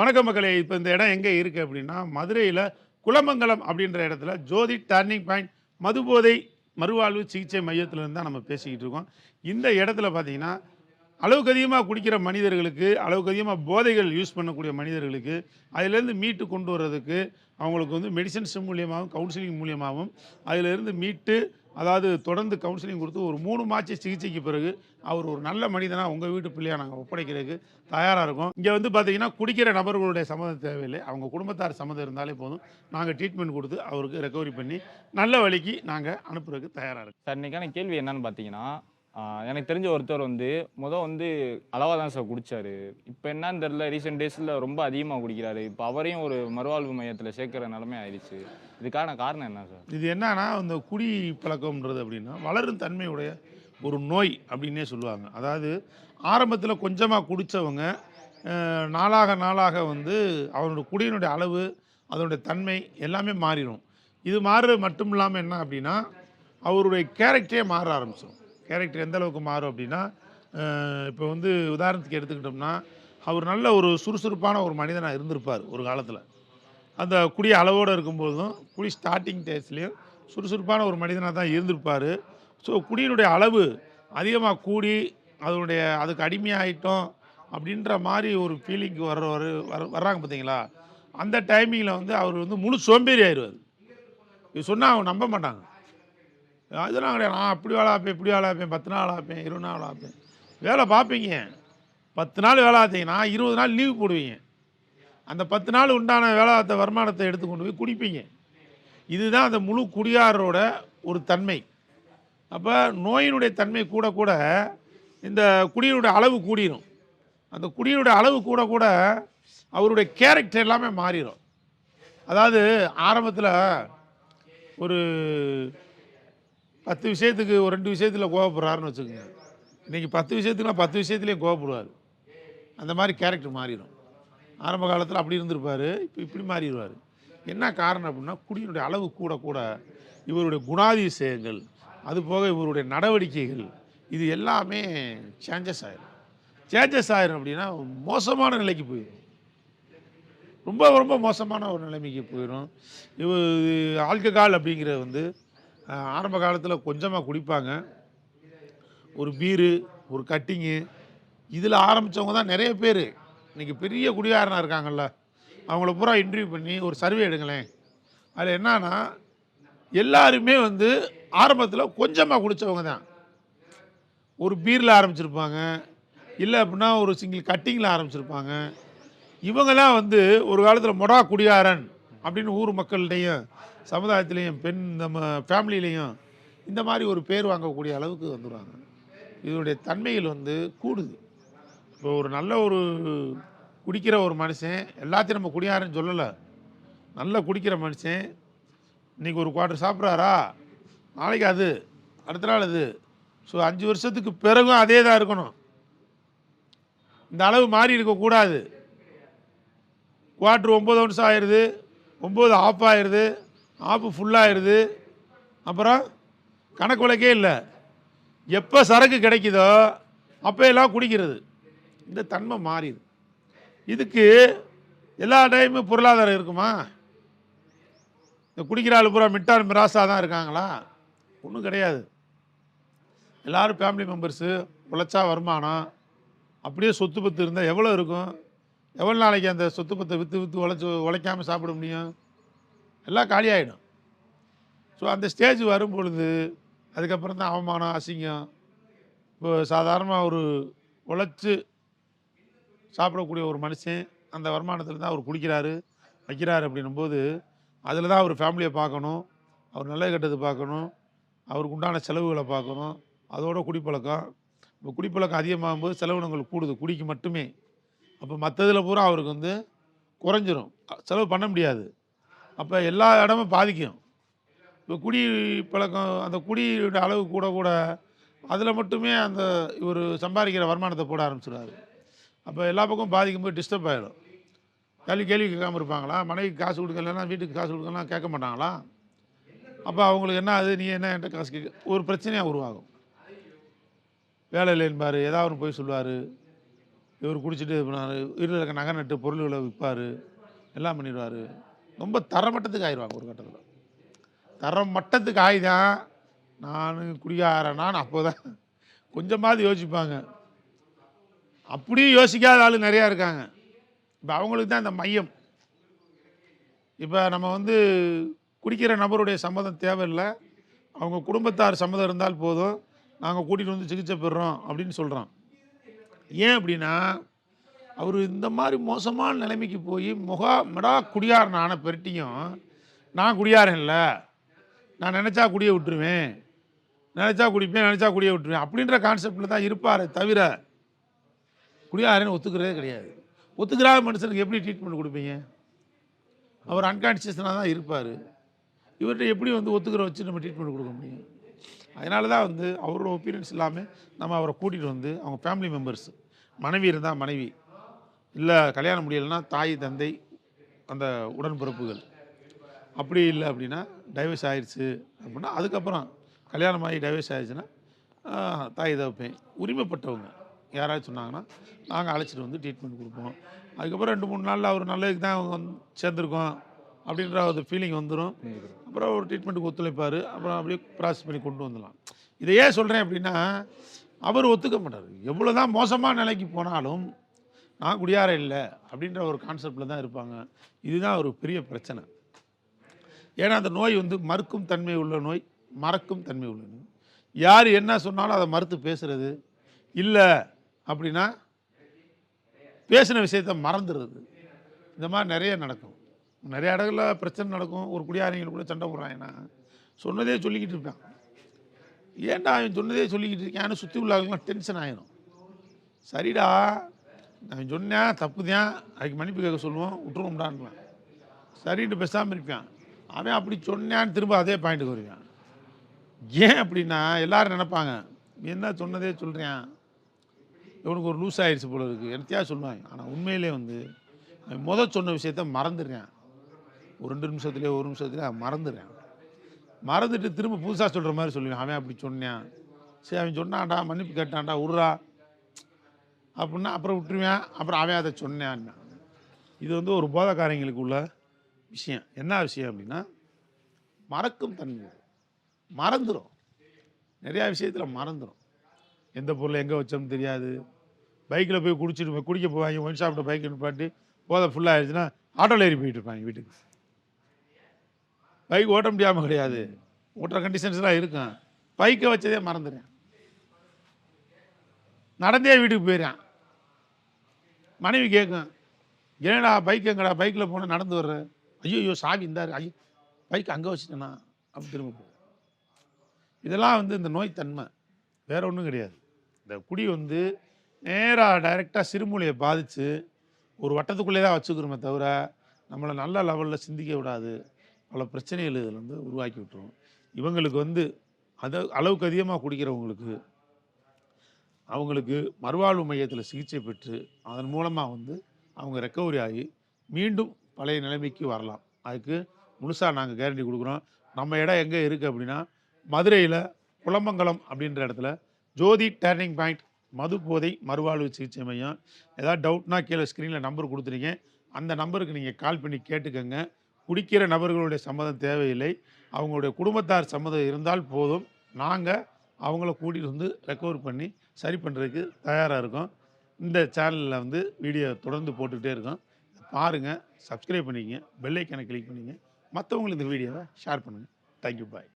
வணக்கம் மக்களே. இப்போ இந்த இடம் எங்கே இருக்குது அப்படின்னா, மதுரையில் குலமங்கலம் அப்படின்ற இடத்துல ஜோதி டர்னிங் பாயிண்ட் மதுபோதை மறுவாழ்வு சிகிச்சை மையத்திலிருந்து தான் நம்ம பேசிக்கிட்டு இருக்கோம். இந்த இடத்துல பார்த்தீங்கன்னா, அளவுக்கு அதிகமாக குடிக்கிற மனிதர்களுக்கு, அளவுக்கு அதிகமாக போதைகள் யூஸ் பண்ணக்கூடிய மனிதர்களுக்கு, அதிலேருந்து மீட்டு கொண்டு வர்றதுக்கு அவங்களுக்கு வந்து மெடிசன்ஸ் மூலியமாகவும், கவுன்சிலிங் மூலியமாகவும் அதிலிருந்து மீட்டு, அதாவது தொடர்ந்து கவுன்சிலிங் கொடுத்து ஒரு 3 மாத சிகிச்சைக்கு பிறகு அவர் ஒரு நல்ல மனிதனாக உங்கள் வீட்டு பிள்ளையாக நாங்கள் ஒப்படைக்கிறதுக்கு தயாராக இருக்கோம். இங்கே வந்து பார்த்தீங்கன்னா, குடிக்கிற நபர்களுடைய சம்மதம் தேவையில்லை. அவங்க குடும்பத்தார் சம்மதம் இருந்தாலே போதும். நாங்கள் ட்ரீட்மெண்ட் கொடுத்து அவருக்கு ரெக்கவரி பண்ணி நல்ல வழிக்கு நாங்கள் அனுப்புறதுக்கு தயாராக இருக்கோம். சார், இன்னைக்கான கேள்வி என்னன்னு பார்த்தீங்கன்னா, எனக்கு தெரிஞ்ச ஒருத்தர் வந்து வந்து அளவாக தான் சார் குடிச்சாரு. இப்போ என்னன்னு தெரியல, ரீசெண்ட் டேஸில் ரொம்ப அதிகமாக குடிக்கிறாரு. இப்போ அவரையும் ஒரு மறுவாழ்வு மையத்தில் சேர்க்குற நிலைமை ஆயிடுச்சு. இதுக்கான காரணம் என்ன சார்? இது என்னன்னா, இந்த குடி பழக்கம்ன்றது அப்படின்னா வளரும் தன்மையுடைய ஒரு நோய் அப்படின்னே சொல்லுவாங்க. அதாவது ஆரம்பத்தில் கொஞ்சமாக குடித்தவங்க நாளாக நாளாக வந்து அவனோட குடியினுடைய அளவு, அதனுடைய தன்மை எல்லாமே மாறிடும். இது மாறுறது மட்டும் இல்லாமல் என்ன அப்படின்னா, அவருடைய கேரக்டரே மாற ஆரம்பிச்சிடும். கேரக்டர் எந்த அளவுக்கு மாறும் அப்படின்னா, இப்போ வந்து உதாரணத்துக்கு எடுத்துக்கிட்டோம்னா, அவர் நல்ல ஒரு சுறுசுறுப்பான ஒரு மனிதனாக இருந்திருப்பார் ஒரு காலத்தில். அந்த குடி அளவோடு இருக்கும்போதும், குடி ஸ்டார்டிங் டேஸ்லேயும் சுறுசுறுப்பான ஒரு மனிதனாக தான் இருந்திருப்பார். ஸோ குடியினுடைய அளவு அதிகமாக கூடி அதுக்கு அடிமையாகிட்டோம் அப்படின்ற மாதிரி ஒரு ஃபீலிங்க்கு வர்றாங்க பார்த்தீங்களா? அந்த டைமிங்கில் வந்து அவர் வந்து முழு சோம்பேறி ஆயிடுவார். இது சொன்னால் அவங்க நம்ப மாட்டாங்க. அதெல்லாம் கிடையாது. நான் அப்படி வேலை ஆப்பேன், இப்படி வேலை ஆப்பேன், 10 நாள் ஆப்பேன், 20 நாள் ஆப்பேன். வேலை பார்ப்பீங்க. 10 நாள் வேலை பார்த்தீங்கன்னா 20 நாள் லீவு போடுவீங்க. அந்த 10 நாள் உண்டான வேலை வருமானத்தை எடுத்து கொண்டு போய் குடிப்பீங்க. இதுதான் அந்த முழு குடியாரோட ஒரு தன்மை. அப்போ நோயினுடைய தன்மை கூட கூட இந்த குடியினுடைய அளவு கூடிரும். அந்த குடியினுடைய அளவு கூட கூட அவருடைய கேரக்டர் எல்லாமே மாறிடும். அதாவது ஆரம்பத்தில் ஒரு 10 விஷயத்துக்கு ஒரு 2 விஷயத்தில் கோவப்படுறாருன்னு வச்சுக்கோங்க. இன்றைக்கி 10 விஷயத்துக்குலாம் 10 விஷயத்துலேயும் கோவப்படுவார். அந்த மாதிரி கேரக்டர் மாறிடும். ஆரம்ப காலத்தில் அப்படி இருந்திருப்பார், இப்போ இப்படி மாறிடுவார். என்ன காரணம் அப்படின்னா, குடியினுடைய அளவு கூட கூட இவருடைய குணாதிசயங்கள், அதுபோக இவருடைய நடவடிக்கைகள், இது எல்லாமே சேஞ்சஸ் ஆயிரும் அப்படின்னா மோசமான நிலைக்கு போயிடும். ரொம்ப ரொம்ப மோசமான ஒரு நிலைமைக்கு போயிடும். ஆல்கஹால் அப்படிங்கிறது வந்து ஆரம்ப காலத்தில் கொஞ்சமாக குடிப்பாங்க. ஒரு பீரு, ஒரு கட்டிங்கு, இதில் ஆரம்பித்தவங்க தான் நிறைய பேர் இன்றைக்கி பெரிய குடிகாரனாக இருக்காங்கல்ல. அவங்கள பூரா இன்டர்வியூ பண்ணி ஒரு சர்வே எடுங்களேன். அதில் என்னன்னா, எல்லாருமே வந்து ஆரம்பத்தில் கொஞ்சமாக குடித்தவங்க தான். ஒரு பீரில் ஆரம்பிச்சிருப்பாங்க, இல்லை அப்படின்னா ஒரு சிங்கிள் கட்டிங்கில் ஆரம்பிச்சிருப்பாங்க. இவங்கெல்லாம் வந்து ஒரு காலத்தில் மொடா குடியாரன் அப்படின்னு ஊர் மக்கள்கிட்டையும் சமுதாயத்திலையும் நம்ம ஃபேமிலியிலையும் இந்த மாதிரி ஒரு பேர் வாங்கக்கூடிய அளவுக்கு வந்துடுவாங்க. இதனுடைய தன்மைகள் வந்து கூடுது. இப்போ ஒரு நல்ல ஒரு குடிக்கிற ஒரு மனுஷன், எல்லாத்தையும் நம்ம குடியாரன்னு சொல்லலை, நல்லா குடிக்கிற மனுஷன் இன்றைக்கி ஒரு குவார்ட்டர் சாப்பிட்றாரா, நாளைக்கு அது, அடுத்த நாள் அது. ஸோ 5 வருஷத்துக்கு பிறகும் அதே தான் இருக்கணும். இந்த அளவு மாறி இருக்கக்கூடாது. குவார்ட்ரு 9 ஒன்ஸ் ஆயிடுது, 9 ஆஃப் ஆயிடுது, ஆஃபு ஃபுல்லாகிடுது. அப்புறம் கணக்கு வழக்கே இல்லை. எப்போ சரக்கு கிடைக்குதோ அப்போ எல்லாம் குடிக்கிறது. இந்த தன்மை மாறிடுது. இதுக்கு எல்லா டைமும் பொருளாதாரம் இருக்குமா? இந்த குடிக்கிற ஆள் பூரா மிட்டார் மிராசாக தான் இருக்காங்களா? ஒன்றும் கிடையாது. எல்லோரும் ஃபேமிலி மெம்பர்ஸு, உழைச்சா வருமானம், அப்படியே சொத்து பத்து இருந்தால் எவ்வளோ இருக்கும்? எவ்வளோ நாளைக்கு அந்த சொத்து பத்தை விற்று உழைக்காமல் சாப்பிட முடியும்? எல்லாம் காலியாகிடும். ஸோ அந்த ஸ்டேஜ் வரும் பொழுது அதுக்கப்புறம் தான் அவமானம், அசிங்கம். இப்போ சாதாரணமாக ஒரு உழைச்சி சாப்பிடக்கூடிய ஒரு மனுஷன் அந்த வருமானத்தில் தான் அவர் குடிக்கிறாரு, வைக்கிறாரு. அப்படின்னும்போது அதில் தான் அவர் ஃபேமிலியை பார்க்கணும், அவர் நல்லது கெட்டது பார்க்கணும், அவருக்கு உண்டான செலவுகளை பார்க்கணும். அதோட குடிப்பழக்கம். இப்போ குடிப்பழக்கம் அதிகமாகும்போது செலவினங்கள் கூடுது, குடிக்கு மட்டுமே. அப்போ மற்றதில் பூரா அவருக்கு வந்து குறைஞ்சிரும், செலவு பண்ண முடியாது. அப்போ எல்லா இடமும் பாதிக்கும். இப்போ குடி பழக்கம், அந்த குடியோட அளவு கூட கூட அதில் மட்டுமே அந்த இவர் சம்பாதிக்கிற வருமானத்தை போட ஆரம்பிச்சிடுவார். அப்போ எல்லா பக்கமும் பாதிக்கும்போது டிஸ்டர்ப் ஆகிடும். கேள்வி கேட்காமல் இருப்பாங்களா? மனைவிக்கு காசு கொடுக்கலன்னா வீட்டுக்கு காசு கொடுக்கலாம் கேட்க மாட்டாங்களா? அப்போ அவங்களுக்கு என்ன அது, நீ என்ன என்கிட்ட காசு கேட்க, ஒரு பிரச்சனையாக உருவாகும். வேலை இல்லைன்பார், ஏதாவது ஒன்று போய் சொல்லுவார். இவர் குடிச்சிட்டு இது பண்ணாரு, வீட்டில் இருக்க நகை நட்டு பொருள்களை விற்பார், எல்லாம் பண்ணிடுவார். ரொம்ப தரமட்டத்துக்கு ஆயிடுவாங்க ஒரு கட்டத்தில். தரமட்டத்துக்கு ஆகிதான் நான் குடிகாரனான்னு அப்போ தான் கொஞ்சமாவது யோசிப்பாங்க. அப்படியும் யோசிக்காத ஆள் நிறையா இருக்காங்க. இப்போ அவங்களுக்கு தான் இந்த மையம். இப்போ நம்ம வந்து குடிக்கிற நபருடைய சம்மதம் தேவையில்லை, அவங்க குடும்பத்தார் சம்மதம் இருந்தால் போதும், நாங்கள் கூட்டிகிட்டு வந்து சிகிச்சை பெறுறோம் அப்படின்னு சொல்கிறோம். ஏன் அப்படின்னா அவர் இந்த மாதிரி மோசமான நிலைமைக்கு போய் மெடா குடியாரன் ஆன பெருட்டியும் நான் குடியாரன் இல்லை, நான் நினச்சா குடியை விட்டுருவேன், நினச்சா குடிப்பேன், நினச்சா குடியை விட்டுருவேன் அப்படின்ற கான்செப்டில் தான் இருப்பார் தவிர குடியாரன்னு ஒத்துக்கிறதே கிடையாது. ஒத்துக்கிறாத மனுஷனுக்கு எப்படி ட்ரீட்மெண்ட் கொடுப்பீங்க? அவர் அன்கான்ஷியஸ்னாக தான் இருப்பார். இவர்கிட்ட எப்படி வந்து ஒத்துக்கிற வச்சு நம்ம ட்ரீட்மெண்ட் கொடுக்க முடியும்? அதனால தான் வந்து அவரோட ஒப்பீனியன்ஸ் இல்லாமல் நம்ம அவரை கூட்டிகிட்டு வந்து அவங்க ஃபேமிலி மெம்பர்ஸ், மனைவி இருந்தால் மனைவி, இல்லை கல்யாணம் முடியலைன்னா தாய் தந்தை அந்த உடன்பிறப்புகள், அப்படி இல்லை அப்படின்னா டைவர்ஸ் ஆயிடுச்சு அப்படின்னா அதுக்கப்புறம் கல்யாணம் ஆகி டைவர்ஸ் ஆயிடுச்சுன்னா தாய் தகப்பேன் உரிமைப்பட்டவங்க யாராவது சொன்னாங்கன்னா நாங்கள் அழைச்சிட்டு வந்து ட்ரீட்மெண்ட் கொடுப்போம். அதுக்கப்புறம் 2-3 நாளில் அவர் நல்லதுக்கு தான் அவங்க வந்து சேர்ந்துருக்கோம் அப்படின்ற ஒரு ஃபீலிங் வந்துடும். அப்புறம் ஒரு ட்ரீட்மெண்ட்டுக்கு ஒத்துழைப்பார். அப்புறம் அப்படியே ப்ராசஸ் பண்ணி கொண்டு வந்துடலாம். இதை ஏன் சொல்கிறேன் அப்படின்னா அவர் ஒத்துக்க மாட்டார். எவ்வளோ தான் மோசமான நிலைக்கு போனாலும் நான் குடியார இல்லை அப்படின்ற ஒரு கான்செப்டில் தான் இருப்பாங்க. இதுதான் ஒரு பெரிய பிரச்சனை. ஏன்னா அந்த நோய் வந்து மறுக்கும் தன்மை உள்ள நோய், மறக்கும் தன்மை உள்ள நோய். யார் என்ன சொன்னாலும் அதை மறுத்து பேசுறது, இல்லை அப்படின்னா பேசின விஷயத்தை மறந்துடுறது. இந்த மாதிரி நிறைய நடக்கும். நிறைய இடங்களில் பிரச்சனை நடக்கும். ஒரு குடியாரங்கள் கூட சண்டை போடுறாங்கன்னா சொன்னதே சொல்லிக்கிட்டு இருப்பான். ஏன்டா அவன் சொன்னதே சொல்லிக்கிட்டு இருக்கான்னு சுற்றி உள்ளவங்களாம் டென்ஷன் ஆகிடும். சரிடா அவன் சொன்னேன் தப்பு தான், அதுக்கு மன்னிப்பு கேட்க சொல்லுவோம், விட்டுருவோம்டான்றான். சரின்ட்டு பேசாமல் இருப்பான். அவன் அப்படி சொன்னான்னு திரும்ப அதே பாயிண்ட்டுக்கு வருவான். ஏன் அப்படின்னா எல்லோரும் நினைப்பாங்க என்ன சொன்னதே சொல்கிறேன், இவனுக்கு ஒரு லூஸ் ஆகிடுச்சு போல இருக்குது எனத்தையா சொல்லுவாங்க. ஆனால் உண்மையிலே வந்து அவன் சொன்ன விஷயத்த மறந்துடுறான். ஒரு 2 நிமிஷத்துலேயே 1 நிமிஷத்துலேயே அவன் மறந்துடுறான். மறந்துட்டு திரும்ப புதுசாக சொல்கிற மாதிரி சொல்லுவேன். அவன் அப்படி சொன்னான், சரி அவன் சொன்னான்டா மன்னிப்பு கேட்டான்டா உர்றா அப்படின்னா அப்புறம் விட்டுருவேன். அப்புறம் அவன் அதை சொன்னான். இது வந்து ஒரு போதைக்காரங்களுக்கு உள்ள விஷயம். என்ன விஷயம் அப்படின்னா மறக்கும் தன்மை, மறந்துடும். நிறையா விஷயத்தில் மறந்துடும். எந்த பொருளை எங்கே வச்சோம்னு தெரியாது. பைக்கில் போய் குடிக்க போவாங்க, ஒயின் ஷாப்பில் பைக் நிப்பாட்டி போதை ஃபுல்லாக ஆயிடுச்சுன்னா ஆட்டோவில் ஏறி போயிட்டு இருப்பாங்க வீட்டுக்கு. பைக் ஓட்ட முடியாமல் கிடையாது, ஓட்டுற கண்டிஷன்ஸ்லாம் இருக்கும். பைக்கை வச்சதே மறந்துடுறேன், நடந்தே வீட்டுக்கு போயிடுறான். மனைவி கேட்கும், ஏடா பைக் எங்கடா, பைக்கில் போனால் நடந்து வர்ற, ஐயோ சாவி இருந்தாரு, ஐயோ பைக் அங்கே வச்சுட்டேனா அப்படி திரும்ப போ. இதெல்லாம் வந்து இந்த நோய் தன்மை, வேற ஒன்றும் கிடையாது. இந்த குடி வந்து நேராக டைரெக்டாக சிறுமூலையை பாதித்து ஒரு வட்டத்துக்குள்ளே தான் வச்சுக்கிறோமே தவிர நம்மளை நல்ல லெவலில் சிந்திக்க விடாது. பல பிரச்சனைகள் இதில் வந்து உருவாக்கி விட்டுரும். இவங்களுக்கு வந்து அளவுக்கு அதிகமாக குடிக்கிறவங்களுக்கு அவங்களுக்கு மறுவாழ்வு மையத்தில் சிகிச்சை பெற்று அதன் மூலமாக வந்து அவங்க ரெக்கவரி ஆகி மீண்டும் பழைய நிலைமைக்கு வரலாம். அதுக்கு முழுசாக நாங்கள் கேரண்டி கொடுக்குறோம். நம்ம இடம் எங்கே இருக்குது அப்படின்னா மதுரையில் குளமங்கலம் அப்படின்ற இடத்துல ஜோதி டேர்னிங் பாயிண்ட் மது போதை மறுவாழ்வு சிகிச்சை மையம். ஏதாவது டவுட்னா கீழே ஸ்க்ரீனில் நம்பர் கொடுத்துருங்க, அந்த நம்பருக்கு நீங்கள் கால் பண்ணி கேட்டுக்கோங்க. குடிக்கிற நபர்களுடைய சம்மதம் தேவையில்லை, அவங்களுடைய குடும்பத்தார் சம்மதம் இருந்தால் போதும். நாங்கள் அவங்கள கூட்டிகிட்டு வந்து ரெக்கவர் பண்ணி சரி பண்ணுறதுக்கு தயாராக இருக்கோம். இந்த சேனலில் வந்து வீடியோ தொடர்ந்து போட்டுக்கிட்டே இருக்கோம். பாருங்கள், சப்ஸ்கிரைப் பண்ணிக்கங்க, பெல் ஐக்கானை கிளிக் பண்ணிங்க, மற்றவங்களுக்கு இந்த வீடியோவை ஷேர் பண்ணுங்கள். தேங்க்யூ, பாய்.